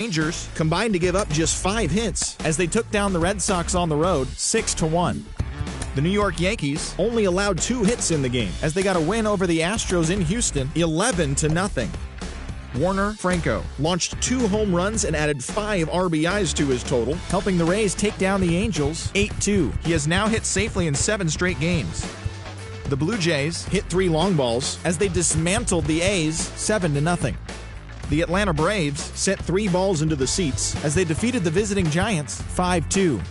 Rangers combined to give up just 5 hits as they took down the Red Sox on the road 6-1. The New York Yankees only allowed 2 hits in the game as they got a win over the Astros in Houston 11-0. Warner Franco launched 2 home runs and added 5 RBIs to his total, helping the Rays take down the Angels 8-2. He has now hit safely in 7 straight games. The Blue Jays hit 3 long balls as they dismantled the A's 7-0. The Atlanta Braves sent 3 balls into the seats as they defeated the visiting Giants 5-2.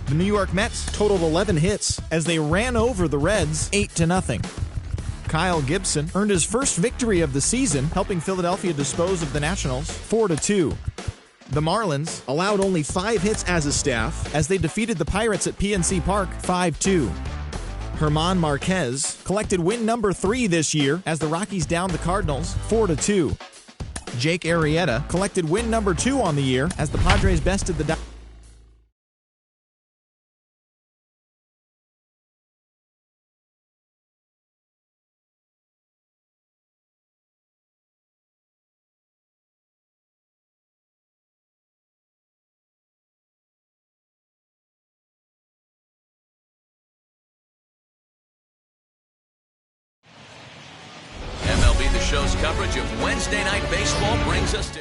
The New York Mets totaled 11 hits as they ran over the Reds 8-0. Kyle Gibson earned his first victory of the season, helping Philadelphia dispose of the Nationals 4-2. The Marlins allowed only 5 hits as a staff as they defeated the Pirates at PNC Park 5-2. German Marquez collected win number 3 this year as the Rockies downed the Cardinals 4-2. Jake Arrieta collected win number 2 on the year as the Padres bested the The show's coverage of Wednesday Night Baseball brings us to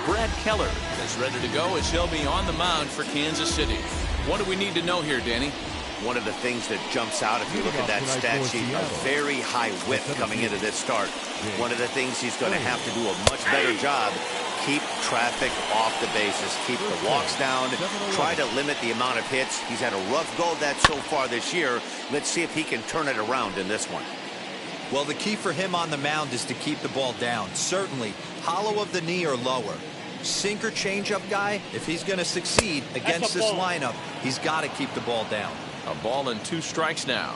Brad Keller is ready to go as he'll be on the mound for Kansas City. What do we need to know here, Danny? One of the things that jumps out if you look at that stat sheet, a very high whip coming into this start. One of the things he's going to have to do a much better job, keep traffic off the bases, keep the walks down, try to limit the amount of hits. He's had a rough go of that so far this year. Let's see if he can turn it around in this one. Well, the key for him on the mound is to keep the ball down. Certainly, hollow of the knee or lower. Sinker changeup guy, if he's going to succeed against this lineup, he's got to keep the ball down. A ball and 2 strikes now.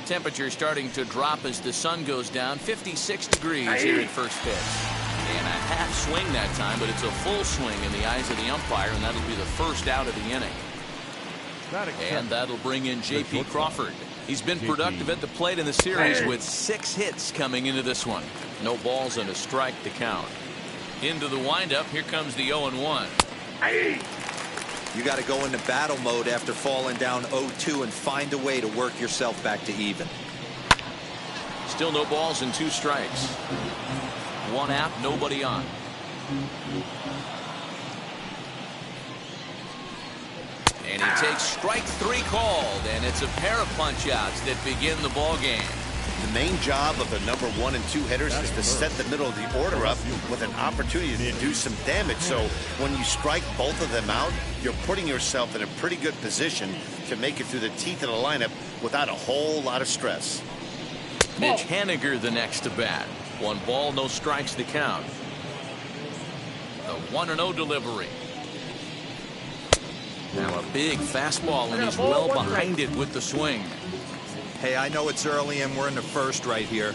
Temperature starting to drop as the sun goes down. 56 degrees here at first pitch. And a half swing that time, but it's a full swing in the eyes of the umpire, and that'll be the first out of the inning. And that'll bring in J.P. Crawford. He's been productive at the plate in the series with 6 hits coming into this one. No balls and a strike to count. Into the windup, here comes the 0-1. You got to go into battle mode after falling down 0-2 and find a way to work yourself back to even. Still no balls and 2 strikes. 1 out, nobody on. And he takes strike 3 called, and it's a pair of punch-outs that begin the ball game. The main job of the number 1 and 2 hitters is to set the middle of the order up with an opportunity to do some damage. So when you strike both of them out, you're putting yourself in a pretty good position to make it through the teeth of the lineup without a whole lot of stress. Mitch Haniger the next to bat. 1 ball, no strikes to count. The 1-0 delivery. Now a big fastball, and he's well behind it with the swing. Hey, I know it's early and we're in the first right here,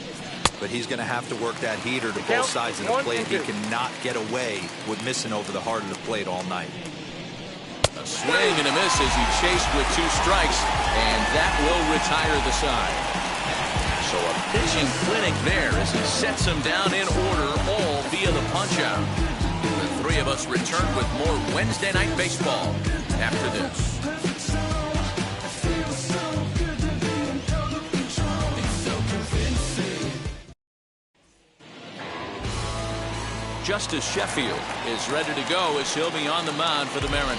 but he's going to have to work that heater to both sides of the plate. He cannot get away with missing over the heart of the plate all night. A swing and a miss as he chased with 2 strikes, and that will retire the side. So a pitching clinic there as he sets him down in order, all via the punch-out. The 3 of us return with more Wednesday Night Baseball after this. Justice Sheffield is ready to go as he'll be on the mound for the Mariners.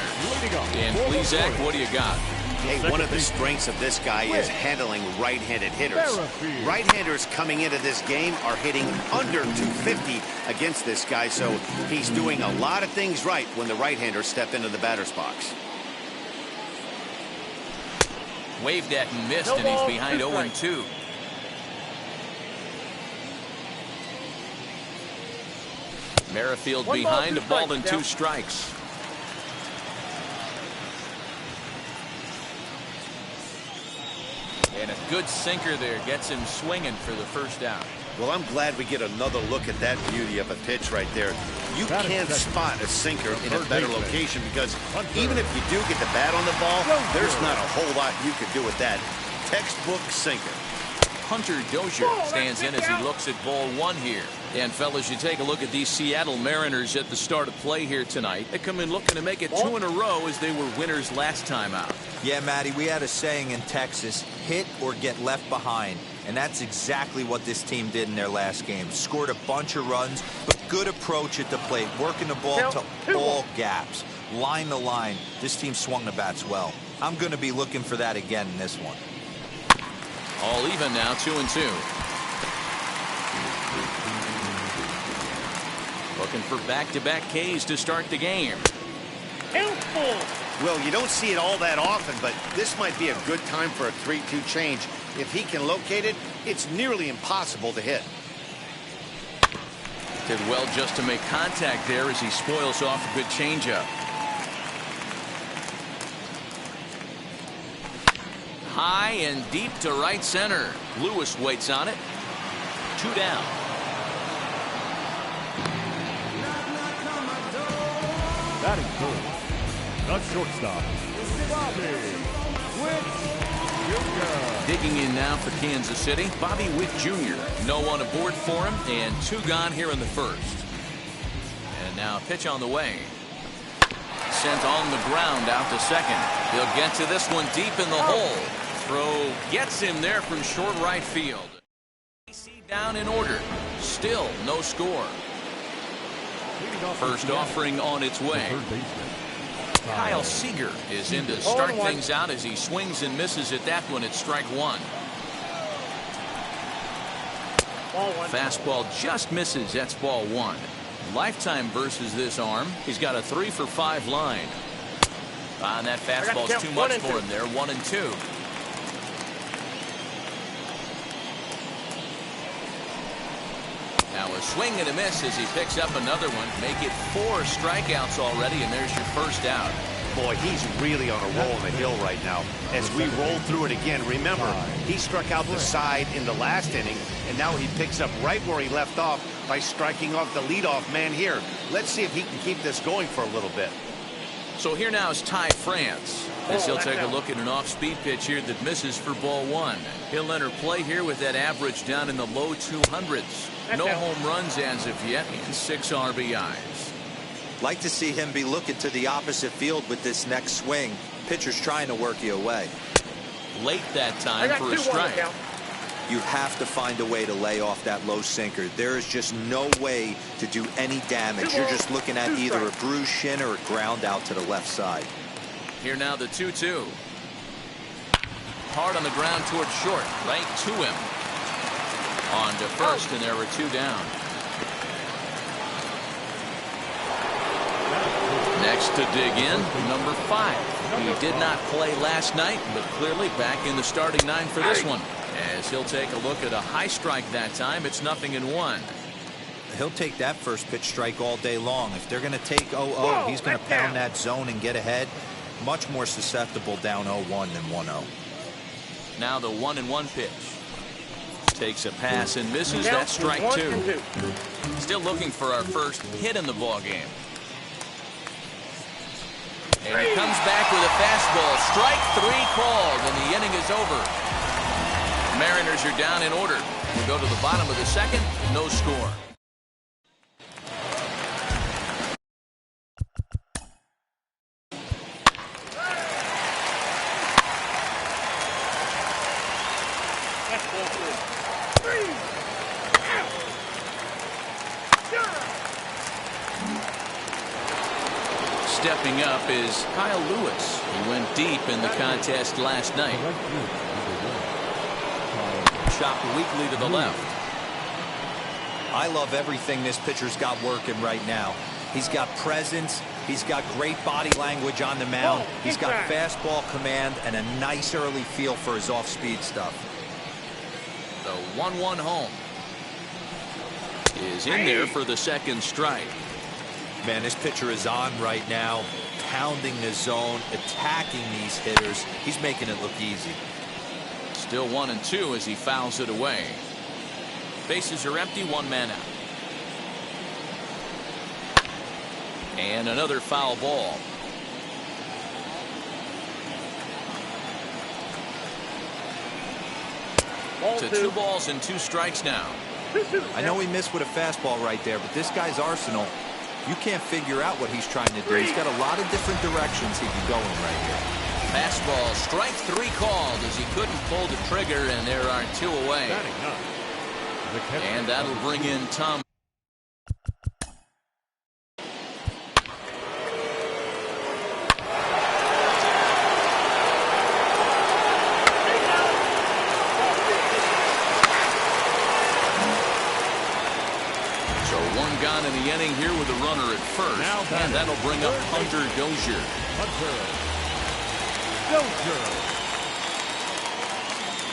And Plesac, what do you got? Hey, one of the strengths of this guy is handling right-handed hitters. Right-handers coming into this game are hitting under 250 against this guy, so he's doing a lot of things right when the right-handers step into the batter's box. Waved at and missed, and he's behind 0-2. Merrifield behind, a ball and 2 strikes. And a good sinker there gets him swinging for the first out. Well, I'm glad we get another look at that beauty of a pitch right there. You can't spot a sinker in a better location because even if you do get the bat on the ball, there's not a whole lot you can do with that. Textbook sinker. Hunter Dozier stands in as he looks at ball 1 here. And fellas, you take a look at these Seattle Mariners at the start of play here tonight. They come in looking to make it 2 in a row as they were winners last time out. Yeah, Matty, we had a saying in Texas, hit or get left behind. And that's exactly what this team did in their last game. Scored a bunch of runs, but good approach at the plate, working the ball to all gaps. Line to line, this team swung the bats well. I'm going to be looking for that again in this one. All even now, 2-2. Looking for back-to-back Ks to start the game. Well, you don't see it all that often, but this might be a good time for a 3-2 change. If he can locate it, it's nearly impossible to hit. Did well just to make contact there as he spoils off a good changeup. High and deep to right center. Lewis waits on it. 2 down. Batting first, the shortstop, Bobby Witt Jr. Digging in now for Kansas City, Bobby Witt Jr. No one aboard for him, and 2 gone here in the first. And now a pitch on the way. Sent on the ground out to second. He'll get to this one deep in the hole. Throw gets him there from short right field. Down in order. Still no score. First offering on its way. Kyle Seager is in to start things out as he swings and misses at that one at strike 1. Fastball just misses. That's ball 1. Lifetime versus this arm. He's got a 3-for-5 line. And that fastball's too much for him there. 1-2. Now a swing and a miss as he picks up another one. Make it 4 strikeouts already, and there's your first out. Boy, he's really on a roll on the hill right now. As we roll through it again, remember, he struck out the side in the last inning, and now he picks up right where he left off by striking off the leadoff man here. Let's see if he can keep this going for a little bit. So here now is Ty France, as he'll take a look at an off-speed pitch here that misses for ball 1. He'll enter play here with that average down in the low 200s. No home runs as of yet, and 6 RBIs. Like to see him be looking to the opposite field with this next swing. Pitcher's trying to work you away. Late that time for a strike. You have to find a way to lay off that low sinker. There is just no way to do any damage. You're just looking at either a bruised shin or a ground out to the left side. Here now the 2-2. Hard on the ground towards short. Right to him. On to first, and there were 2 down. Next to dig in, number 5. He did not play last night, but clearly back in the starting 9 for this one. As he'll take a look at a high strike that time, it's 0-1. He'll take that first pitch strike all day long. If they're going to take 0-0, he's going to pound that zone and get ahead. Much more susceptible down 0-1 than 1-0. Now the 1-1 pitch. Takes a pass and misses. That's strike 2. Still looking for our first hit in the ball game. And he comes back with a fastball. Strike 3 called, and the inning is over. Mariners are down in order. We go to the bottom of the second. No score. Stepping up is Kyle Lewis. He went deep in the contest last night. Chopped weakly to the left. I love everything this pitcher's got working right now. He's got presence. He's got great body language on the mound. He's got fastball command and a nice early feel for his off-speed stuff. The 1-1 home is in there for the second strike. Man, this pitcher is on right now, pounding the zone, attacking these hitters. He's making it look easy. Still 1-2 as he fouls it away. Bases are empty, 1 man out. And another foul ball. To 2 balls and 2 strikes now. I know he missed with a fastball right there, but this guy's arsenal, you can't figure out what he's trying to do. He's got a lot of different directions he can go in right here. Fastball, strike 3 called as he couldn't pull the trigger, and there are 2 away. And that'll bring in Tom. So 1 gone in the inning here with a runner at first. And that'll bring up Hunter Dozier.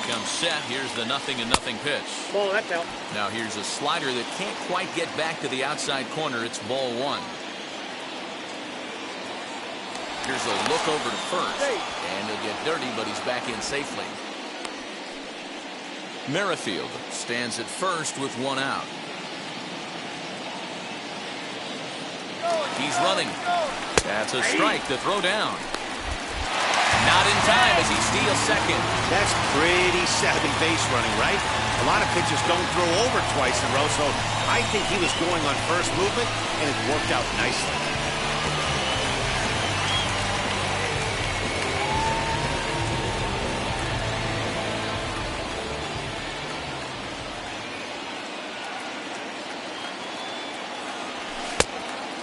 Comes set. Here's the 0-0 pitch. Ball, that's out. Now here's a slider that can't quite get back to the outside corner. It's ball 1. Here's a look over to first. And he'll get dirty, but he's back in safely. Merrifield stands at first with 1 out. He's running. That's a strike to throw down. Not in time as he steals second. That's pretty savvy base running, right? A lot of pitchers don't throw over twice in a row, so I think he was going on first movement, and it worked out nicely.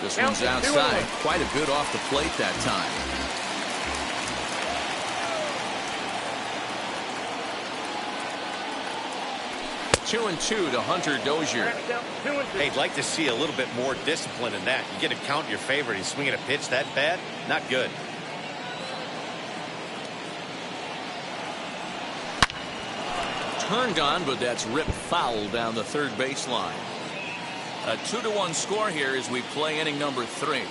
This one's outside. Quite a bit off the plate that time. Two and 2 to Hunter Dozier. Hey, I'd like to see a little bit more discipline in that. You get a count in your favor. He's swinging a pitch that bad. Not good. Turned on, but that's ripped foul down the third baseline. A 2-1 score here as we play inning number 3.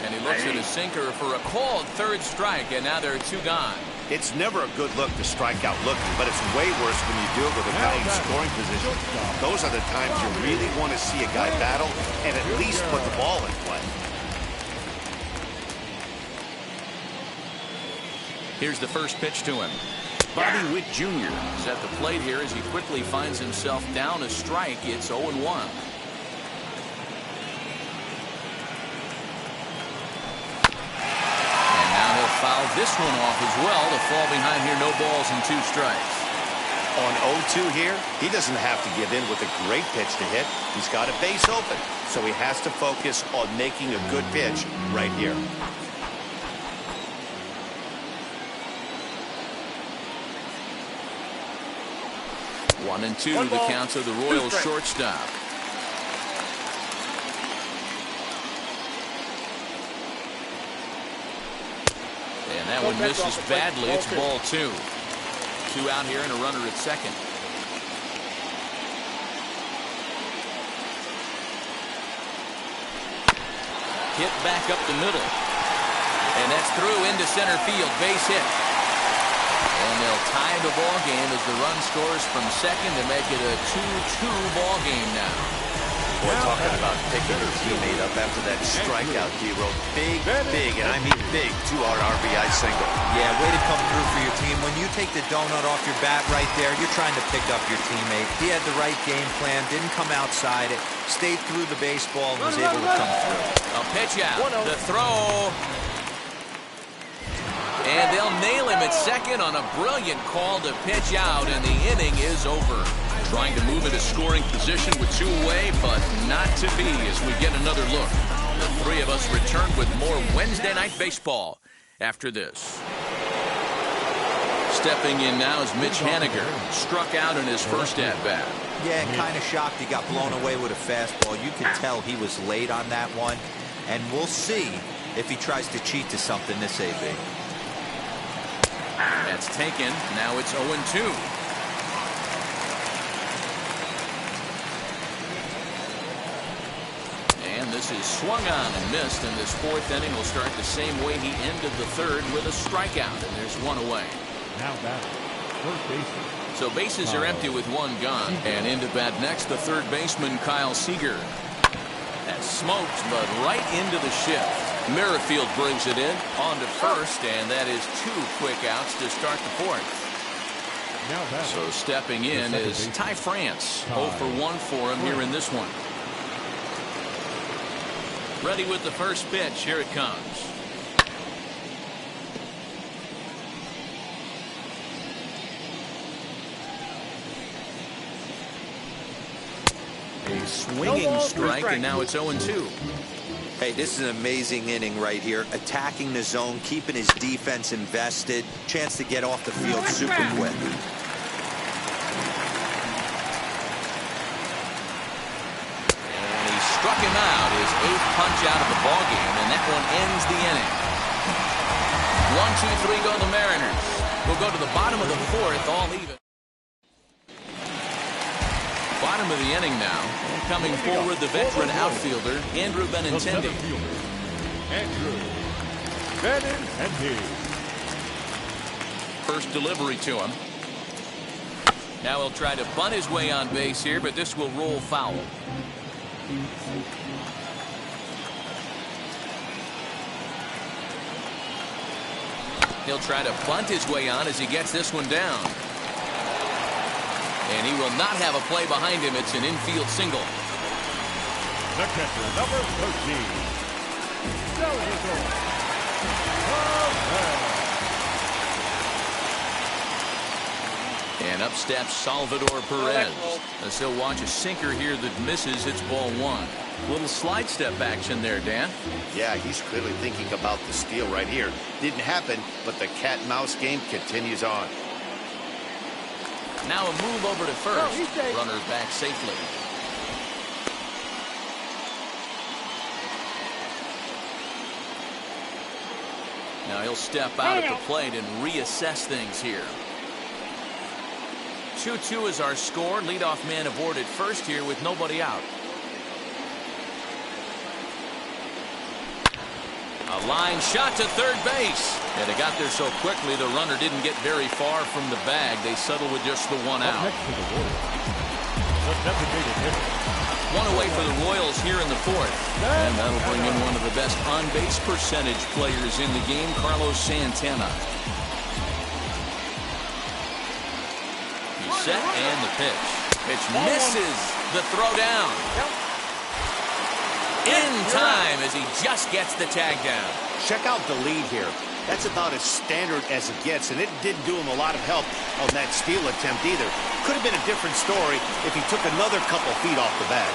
And he looks at a sinker for a called third strike, and now there are 2 gone. It's never a good look to strike out looking, but it's way worse when you do it with a guy in scoring position. Those are the times you really want to see a guy battle and at least put the ball in play. Here's the first pitch to him. Bobby Witt Jr. is at the plate here as he quickly finds himself down a strike. It's 0-1. Foul this one off as well to fall behind here. No balls and 2 strikes. On 0-2 here, he doesn't have to give in with a great pitch to hit. He's got a base open, so he has to focus on making a good pitch right here. One and 2 the counts of the Royals shortstop. And that one misses badly. It's ball 2. 2 out here and a runner at second. Hit back up the middle. And that's through into center field. Base hit. And they'll tie the ball game as the run scores from second to make it a 2-2 ball game now. Boy, talking about picking your teammate up after that strikeout, hero. Big, and I mean big, 2-out RBI single. Yeah, way to come through for your team. When you take the donut off your bat right there, you're trying to pick up your teammate. He had the right game plan, didn't come outside it, stayed through the baseball, and was able to come through. A pitch out, the throw. And they'll nail him at second on a brilliant call to pitch out, and the inning is over. Trying to move into scoring position with 2 away, but not to be as we get another look. The 3 of us return with more Wednesday Night Baseball after this. Stepping in now is Mitch Haniger. Struck out in his first at-bat. Yeah, kind of shocked he got blown away with a fastball. You can tell he was late on that one, and we'll see if he tries to cheat to something this AB. That's taken. Now it's 0-2. And this is swung on and missed, and this 4th inning will start the same way he ended the 3rd with a strikeout, and there's 1 away. Now back, first baseman. So bases are empty with 1 gone, and into bat next the 3rd baseman Kyle Seager. That's smoked, but right into the shift. Merrifield brings it in on to first, and that is 2 quick outs to start the 4th. Now batting. So stepping in is Ty France. 0 for 1 for him here in this one. Ready with the first pitch. Here it comes. A swinging strike, and now it's 0-2. Hey, this is an amazing inning right here. Attacking the zone, keeping his defense invested. Chance to get off the field super quick. And he struck him out, his 8th punch out of the ballgame, and that one ends the inning. 1-2-3 go the Mariners. We'll go to the bottom of the 4th, all even. Bottom of the inning now. And coming forward, the veteran outfielder, Andrew Benintendi. Andrew Benintendi. First delivery to him. Now he'll try to bunt his way on base here, but this will roll foul. He'll try to bunt his way on as he gets this one down. And he will not have a play behind him. It's an infield single. The catcher, number 13. Salvador And up steps Salvador Perez. As he'll watch a sinker here that misses. It's ball 1. Little slide step action there, Dan. Yeah, he's clearly thinking about the steal right here. Didn't happen, but the cat-and-mouse game continues on. Now a move over to first. Runners back safely. Now he'll step out at the plate and reassess things here. 2-2 is our score. Leadoff man aboard at first here with nobody out. A line shot to third base. And it got there so quickly the runner didn't get very far from the bag. They settled with just the one out. next to the Warriors, the designated hitter. One away for the Royals here in the 4th. And that'll bring in one of the best on-base percentage players in the game, Carlos Santana. He's set and the pitch. Pitch misses the throw down. In time as he just gets the tag down. Check out the lead here. That's about as standard as it gets, and it didn't do him a lot of help on that steal attempt either. Could have been a different story if he took another couple feet off the bag.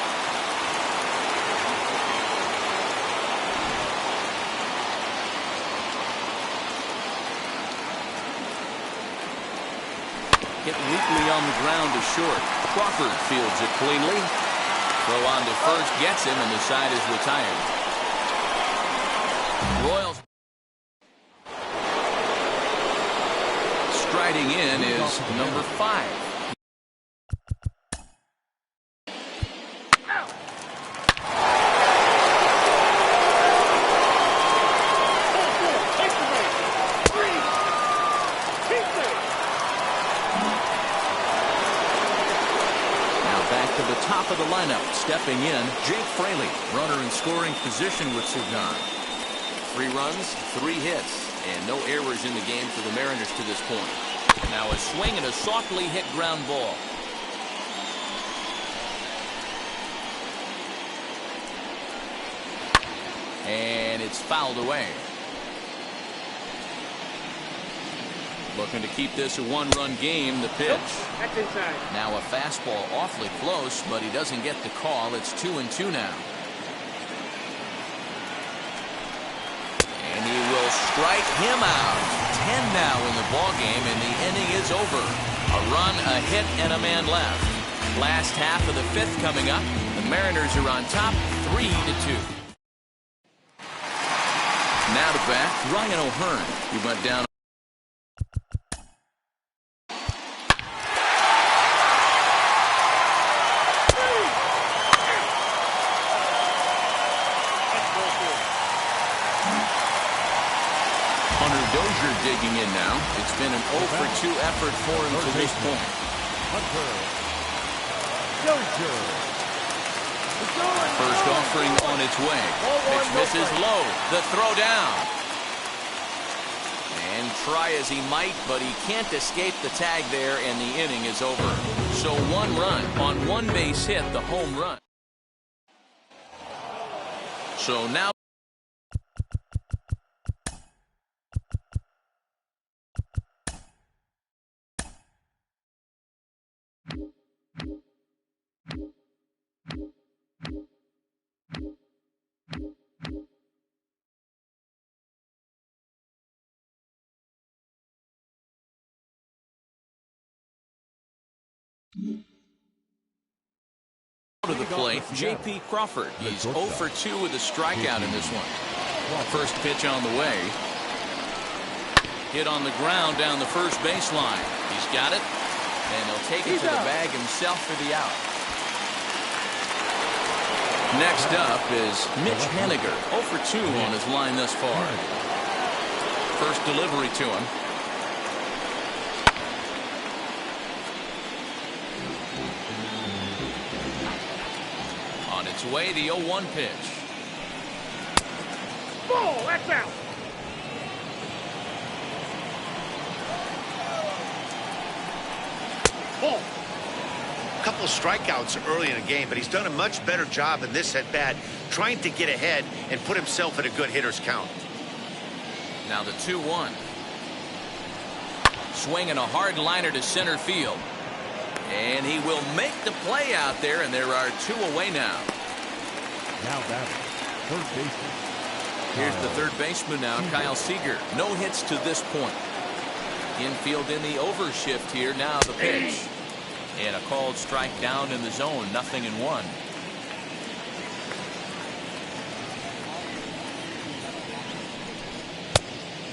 Hit weakly on the ground to short. Crawford fields it cleanly. Throw on to first, gets him, and the side is retired. Royals. Striding in is number 5. Top of the lineup, stepping in, Jake Fraley, runner in scoring position with 2 gone. 3 runs, 3 hits, and no errors in the game for the Mariners to this point. Now a swing and a softly hit ground ball. And it's fouled away. Looking to keep this a 1-run game. The pitch. That's inside. Now a fastball awfully close, but he doesn't get the call. It's 2-2 now. And he will strike him out. 10 now in the ball game, and the inning is over. A run, a hit, and a man left. Last half of the 5th coming up. The Mariners are on top, 3-2. Now to bat, Ryan O'Hearn. He went down. Digging in now. It's been an 0 for 2 effort for him to this point. First offering on its way. Pitch misses low. The throw down. And And try as he might, but he can't escape the tag there, and the inning is over. So 1 run on 1 base hit, the home run. So now to the plate, J.P. Crawford. He's 0 for 2 with a strikeout in this one. First pitch on the way. Hit on the ground down the first baseline. He's got it, and he'll take it to the bag himself for the out. Next up is Mitch Haniger, 0 for 2 on his line thus far. First delivery to him. On its way, the 0-1 pitch. Ball, that's out. Ball. A couple of strikeouts early in the game, but he's done a much better job in this at bat, trying to get ahead and put himself in a good hitter's count. Now the 2-1. Swinging a hard liner to center field. And he will make the play out there, and there are 2 away now. Now batting, third baseman. Here's the third baseman now, Kyle Seager. No hits to this point. Infield in the overshift here. Now the pitch. And a called strike down in the zone. 0-1.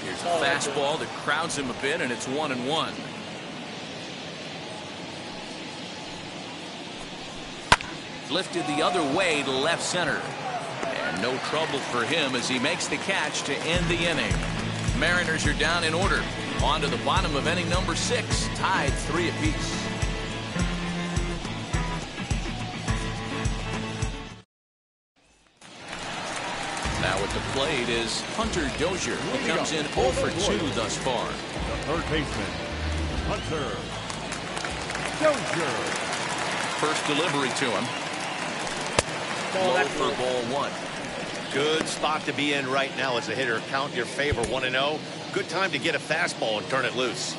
Here's a fastball that crowds him a bit, and it's 1-1. Lifted the other way to left center. And no trouble for him as he makes the catch to end the inning. Mariners are down in order. On to the bottom of inning number 6. Tied 3 apiece. Now at the plate is Hunter Dozier, who comes in 0 for 2 thus far. The third baseman, Hunter Dozier. First delivery to him. Low for ball 1. Good spot to be in right now as a hitter. Count your favor, 1-0. Good time to get a fastball and turn it loose.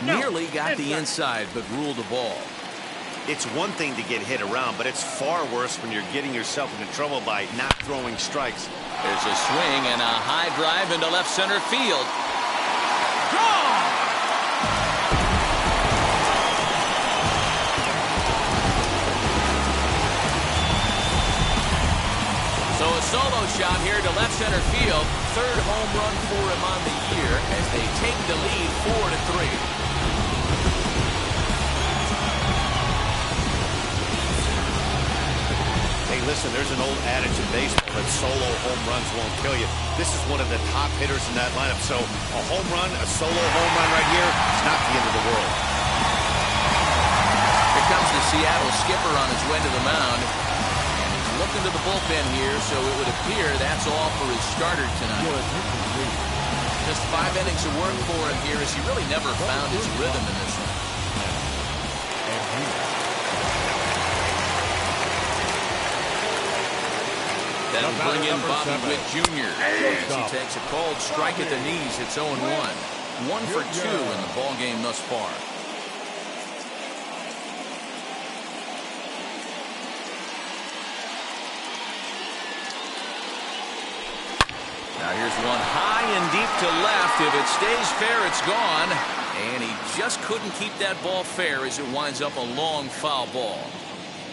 Nearly got the inside, but ruled the ball. It's one thing to get hit around, but it's far worse when you're getting yourself into trouble by not throwing strikes. There's a swing and a high drive into left center field. Gone! So a solo shot here to left center field. Third home run for him on the year as they take the lead 4-3. Hey, listen, there's an old adage in baseball that solo home runs won't kill you. This is one of the top hitters in that lineup. So a home run, a solo home run right here, it's not the end of the world. Here comes the Seattle skipper on his way to the mound. And he's looking to the bullpen here, so it would appear that's all for his starter tonight. Just 5 innings of work for him here as he really never found his rhythm in this one. That'll bring in Bobby Witt Jr. as he takes a called strike at the knees. It's 0-1. 1 for 2 in the ball game thus far. Now here's one high and deep to left. If it stays fair, it's gone. And he just couldn't keep that ball fair as it winds up a long foul ball.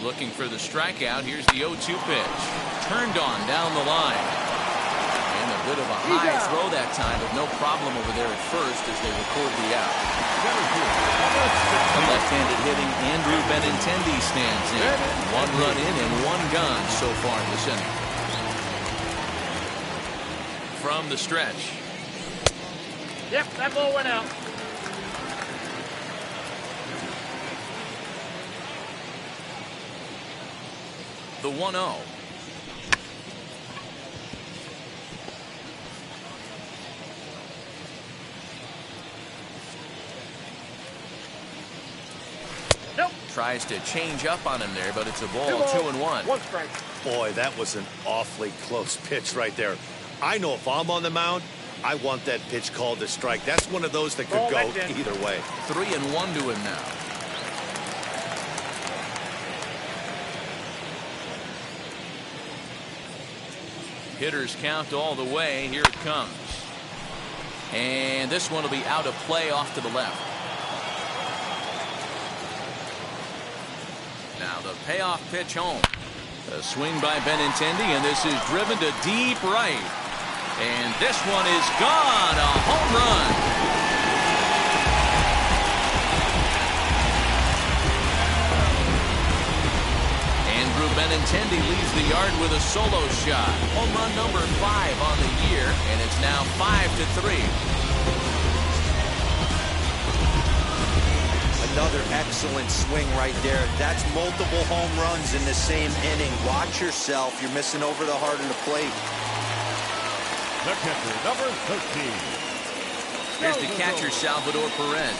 Looking for the strikeout. Here's the 0-2 pitch. Turned on down the line. And the Bit of a high throw that time, but no problem over there at first as they record the out. The left-handed hitting Andrew Benintendi stands in. 1 run in and 1 gone so far in this inning. From the stretch. Yep, that ball went out. The 1-0. Nope. Tries to change up on him there, but it's a ball, 2-1. 1 strike. Boy, that was an awfully close pitch right there. I know if I'm on the mound, I want that pitch called a strike. That's one of those that could go either way. 3-1 to him now. Hitters count all the way. Here it comes. And this one will be out of play off to the left. Now the payoff pitch home. A swing by Benintendi, and this is driven to deep right. And this one is gone. A home run. Andrew Benintendi leaves the yard with a solo shot. Home run number 5 on the year, and it's now 5-3. Another excellent swing right there. That's multiple home runs in the same inning. Watch yourself. You're missing over the heart of the plate. The catcher, number 13. Here's the catcher, Salvador Perez.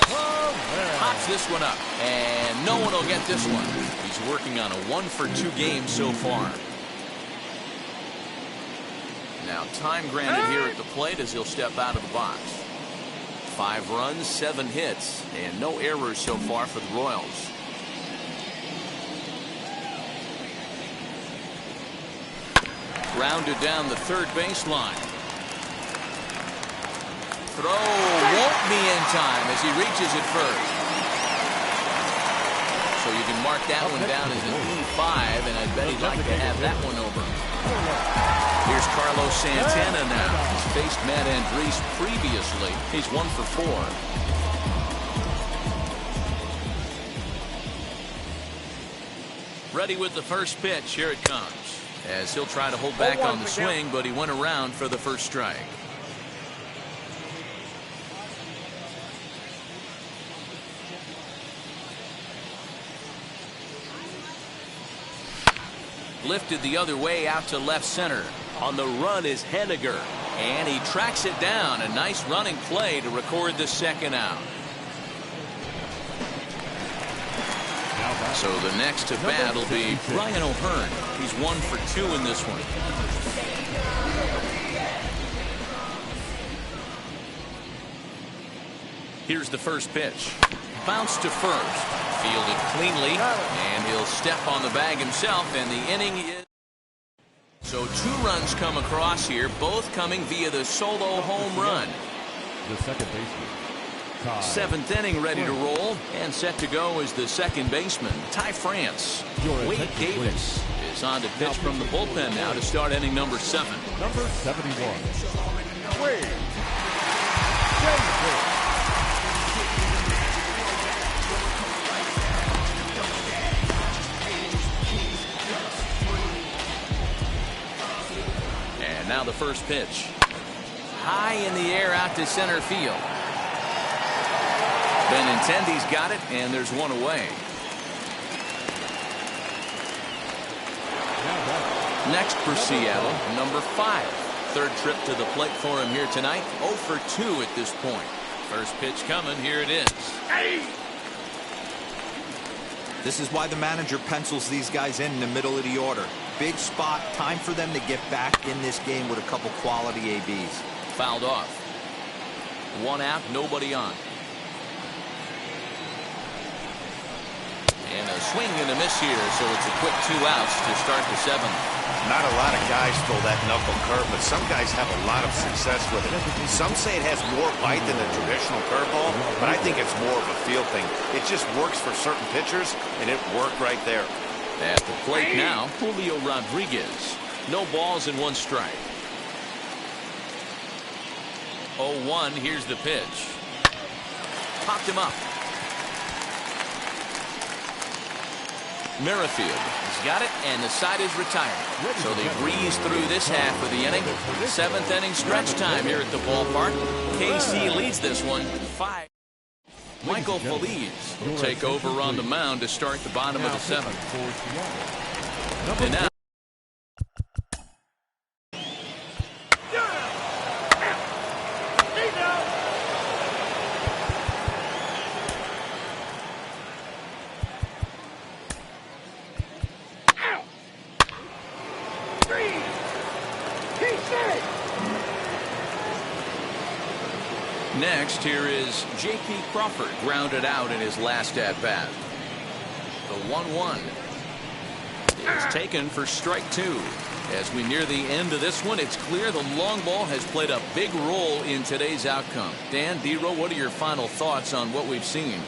Pops this one up, and no one will get this one. He's working on a 1-for-2 game so far. Now time granted here at the plate as he'll step out of the box. 5 runs, 7 hits, and no errors so far for the Royals. Grounded down the third baseline. Throw won't be in time as he reaches it first. So you can mark that one down as an E5, and I bet he'd like to have that one over. Here's Carlos Santana now. He's faced Matt Andriese previously. He's 1 for 4. Ready with the first pitch. Here it comes. As he'll try to hold back on the swing, but he went around for the first strike. Lifted the other way out to left center. On the run is Henniger, and he tracks it down. A nice running play to record the second out. So the next to bat will be Brian O'Hearn. He's 1 for 2 in this one. Here's the first pitch. Bounce to first. Fielded cleanly, and he'll step on the bag himself, and the inning is... So 2 runs come across here, both coming via the solo home run. The second baseman. 7th inning ready to roll, and set to go is the second baseman, Ty France. Wade Davis is on to pitch from the bullpen now to start inning number 7. Number 71. Wade Davis. And now the first pitch. High in the air out to center field. Benintendi's got it, and there's one away. Next for Seattle, number 5. Third trip to the plate for him here tonight. 0 for 2 at this point. First pitch coming. Here it is. This is why the manager pencils these guys in the middle of the order. Big spot. Time for them to get back in this game with a couple quality ABs. Fouled off. 1 out, nobody on. And a swing and a miss here, so it's a quick 2 outs to start the 7th. Not a lot of guys throw that knuckle curve, but some guys have a lot of success with it. Some say it has more bite than the traditional curveball, but I think it's more of a feel thing. It just works for certain pitchers, and it worked right there. At the plate now, Julio Rodriguez. No balls and 1 strike. 0-1. Here's the pitch. Popped him up. Merrifield has got it, and the side is retired. So they breeze through this half of the inning. 7th inning stretch time here at the ballpark. KC leads this one 5. Michael Feliz will take over on the mound to start the bottom of the 7th. And now next, here is J.P. Crawford, grounded out in his last at-bat. The 1-1 is taken for strike 2. As we near the end of this one, it's clear the long ball has played a big role in today's outcome. Dan, D-Row, what are your final thoughts on what we've seen?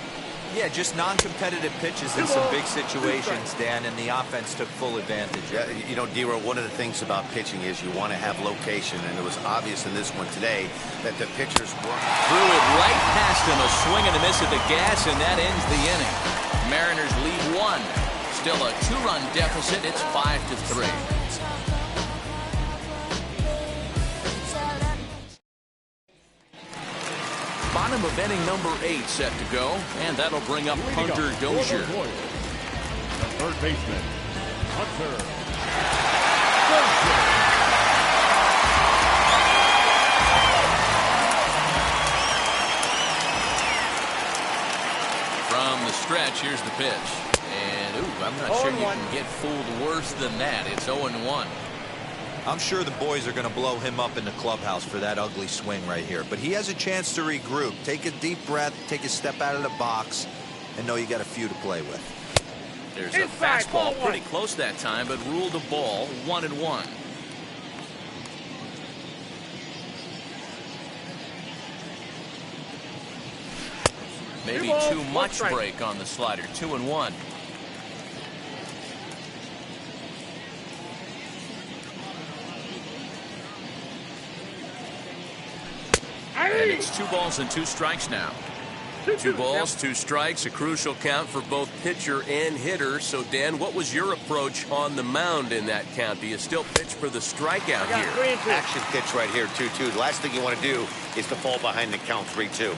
Yeah, just non-competitive pitches in some big situations, Dan, and the offense took full advantage. Yeah, you know, D-Row, one of the things about pitching is you want to have location, and it was obvious in this one today that the pitchers were. Threw it right past him, a swing and a miss at the gas, and that ends the inning. Mariners lead 1. Still a 2-run deficit. It's 5-3. Bottom of inning number 8 set to go, and that'll bring up Hunter Dozier. The third baseman, Hunter Dozier. From the stretch, here's the pitch. And, I'm not sure you can get fooled worse than that. It's 0-1. I'm sure the boys are going to blow him up in the clubhouse for that ugly swing right here. But he has a chance to regroup. Take a deep breath, take a step out of the box, and know you got a few to play with. There's a fastball pretty close that time, but ruled a ball. 1-1. Maybe too much break on the slider. 2-1. And it's 2 balls and 2 strikes now. 2 balls, 2 strikes, a crucial count for both pitcher and hitter. So, Dan, what was your approach on the mound in that count? Do you still pitch for the strikeout here? Action pitch right here, 2-2. The last thing you want to do is to fall behind the count 3-2.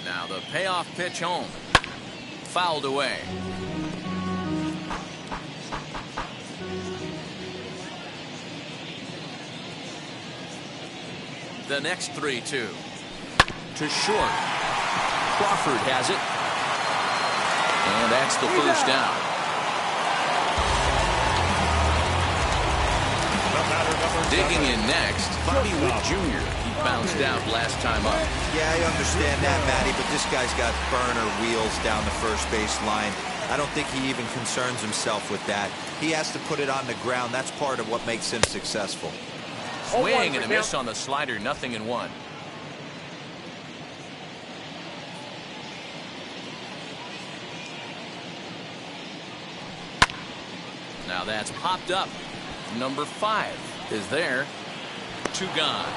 Now the payoff pitch home. Fouled away. The next 3-2. To short. Crawford has it. And that's the first down. Digging in next, Bobby Witt Jr. He bounced out last time up. Yeah, I understand that, Matty, but this guy's got burner wheels down the first base line. I don't think he even concerns himself with that. He has to put it on the ground. That's part of what makes him successful. Swing and a miss on the slider, 0-1. Now that's popped up. Number 5 is there. 2 gone.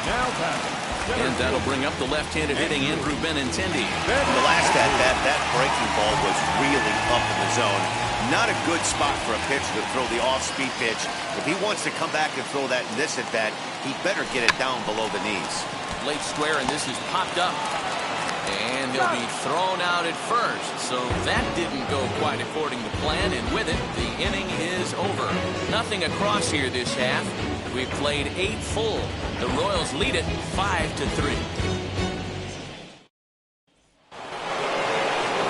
Now batting. And that'll bring up the left-handed hitting Andrew Benintendi. The last at-bat, that breaking ball was really up in the zone. Not a good spot for a pitcher to throw the off-speed pitch. If he wants to come back and throw that in this at-bat, he better get it down below the knees. Late square, and this is popped up. And he'll be thrown out at first. So that didn't go quite according to plan, and with it, the inning is over. Nothing across here this half. We've played 8 full. The Royals lead it 5-3.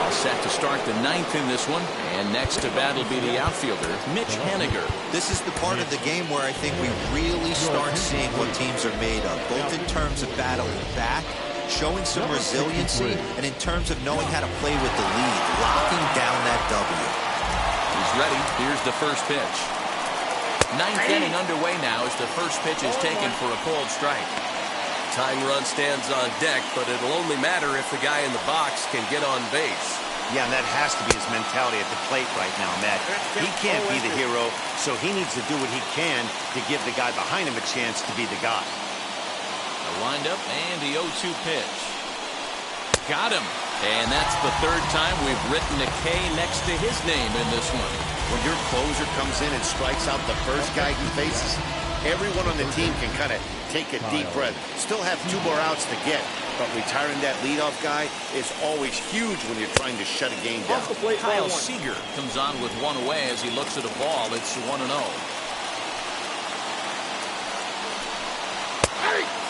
All set to start the 9th in this one. And next to bat will be the outfielder, Mitch Haniger. This is the part of the game where I think we really start seeing what teams are made of, both in terms of battling back, showing some resiliency, and in terms of knowing how to play with the lead, locking down that W. He's ready. Here's the first pitch. 9th inning underway now as the first pitch is taken for a cold strike. Tying run stands on deck, but it'll only matter if the guy in the box can get on base. Yeah, and that has to be his mentality at the plate right now, Matt. He can't be the hero, so he needs to do what he can to give the guy behind him a chance to be the guy. The windup and the 0-2 pitch. Got him. And that's the third time we've written a K next to his name in this one. When your closer comes in and strikes out the first guy he faces, everyone on the team can kind of take a deep breath. Still have 2 more outs to get, but retiring that leadoff guy is always huge when you're trying to shut a game down. Kyle Seager comes on with 1 away as he looks at a ball. It's 1-0.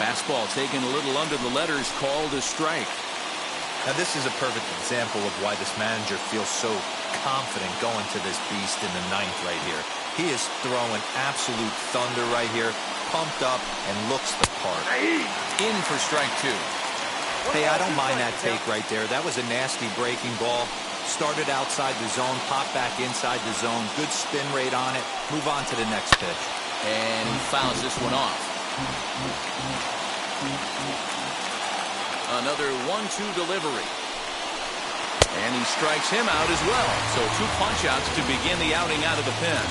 Fastball taken a little under the letters, called a strike. Now, this is a perfect example of why this manager feels so confident going to this beast in the 9th right here. He is throwing absolute thunder right here, pumped up, and looks the part. In for strike 2. Hey, I don't mind that take right there. That was a nasty breaking ball. Started outside the zone, popped back inside the zone. Good spin rate on it. Move on to the next pitch. And he fouls this one off. Another 1-2 delivery. And he strikes him out as well. So 2 punch-outs to begin the outing out of the pen.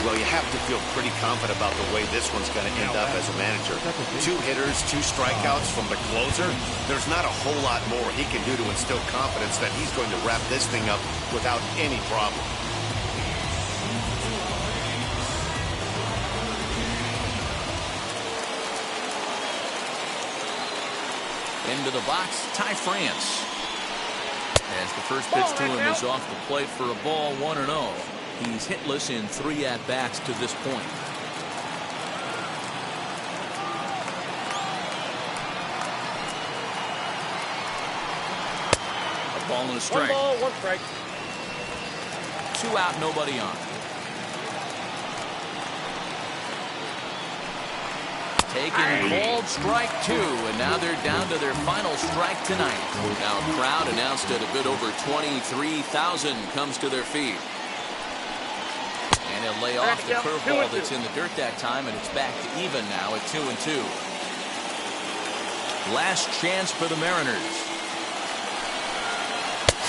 Well, you have to feel pretty confident about the way this one's going to end up as a manager. 2 hitters, 2 strikeouts from the closer. There's not a whole lot more he can do to instill confidence that he's going to wrap this thing up without any problem. Into the box, Ty France. As the first pitch to him is off the plate for a ball, 1-0. He's hitless in 3 at-bats to this point. A ball and a strike. 1 ball, 1 strike. 2 out, nobody on. Taken, called strike 2, and now they're down to their final strike tonight. Now a crowd announced at a bit over 23,000 comes to their feet. And he'll lay off the curveball that's in the dirt that time, and it's back to even now at 2-2. Last chance for the Mariners.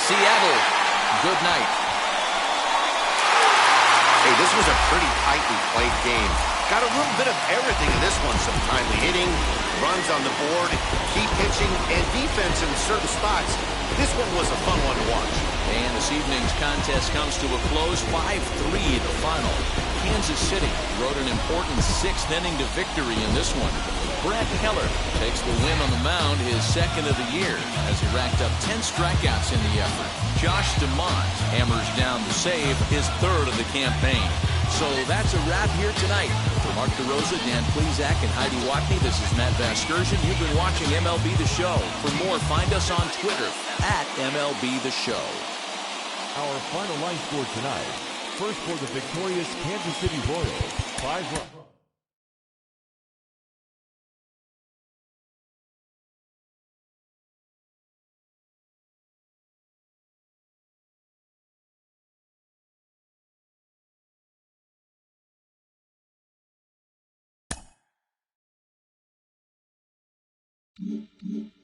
Seattle, good night. Hey, this was a pretty tightly played game. Got a little bit of everything in this one. Some timely hitting, runs on the board, key pitching, and defense in certain spots. This one was a fun one to watch. And this evening's contest comes to a close, 5-3 the final. Kansas City rode an important 6th inning to victory in this one. Brett Keller takes the win on the mound, his 2nd of the year, as he racked up 10 strikeouts in the effort. Josh DeMont hammers down the save, his 3rd of the campaign. So that's a wrap here tonight. For Mark DeRosa, Dan Plesac, and Heidi Watney, this is Matt Vasgersian. You've been watching MLB The Show. For more, find us on Twitter at MLB The Show. Our final line score tonight. First for the victorious Kansas City Royals, 5 runs. Mm-hmm.